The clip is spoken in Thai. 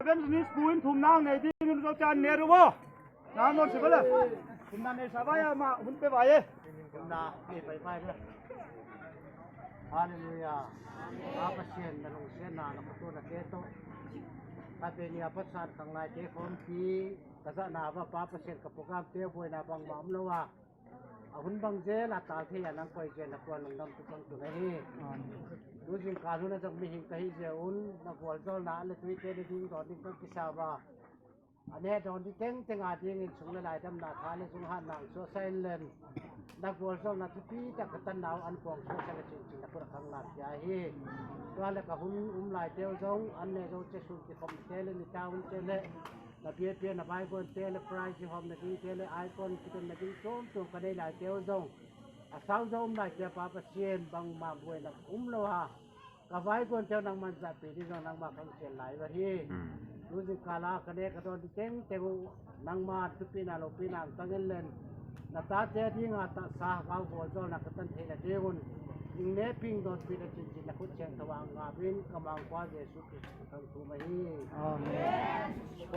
เป็นนิสบุญทุ่มนางในที่นุ่นเจ้าจันเนรุโบน้ำนนสิบเลยทุ่มนางในสบายมาหุ่นไปไหวทุ่มนานี่ไปเลยฮาเลลูยาอาปเชนนลงเชนนานักตัวนักเกโตถ้าเป็นยาพัฒน์ข้างในเจ้าคนที่กษัตริย์นาว่าป้าปเชนกับโปรแกรมเตี้ยวป่วยนาบังมั่มแล้วว่าหุ่นบังเจลาตาที่ยันนังไปเจนักวนลงดำตุกตุกนี้ดูสิการุณจะมีหิงที่เจ้าอุ่นนักวอลโจนาเลตุยเจดีดิ้งตอนนี้ก็กิสาวาอันนี้ตอนที่เต็งอาทิตย์สุงเลไลดำนาทาเลสุงหันนางโซเซนเลนนักวอลโจนาทุพีจากตันดาวอันปองโซเซนจริงๆนักคนข้างหลังยาฮีตัวเล็กกับหุ่นลายเตียวจงอันนี้เราจะสุดที่คอมเทเลนิตาอุ่นเจเลนับเพียนับไอคอนเทเลไพรส์ที่หอมนักเทเลไอคอนที่เป็นนักโจมตัวกันได้ลายเตียวจงอาสาวจงลายเตียป้าเชียนบางมาบวยนักโลหะกับไอคอนเจ้านังมันจับปีที่จงนังมาขังเชียนหลายวันที่ดูสิกาลาคะแนนกระโดดเต็งนังมาทุปีนาโลปีนังตั้งเงินเลนนับตาเจ้าที่งาตาสาเขาโกจนักตันเทเลเจ้าคนยิงเนปิงโดนปีละจินจินนักขุดเชียงตะวันงาบินกำลังคว้าเยซูคริสต์ทั้งตัวมาฮีอาเมน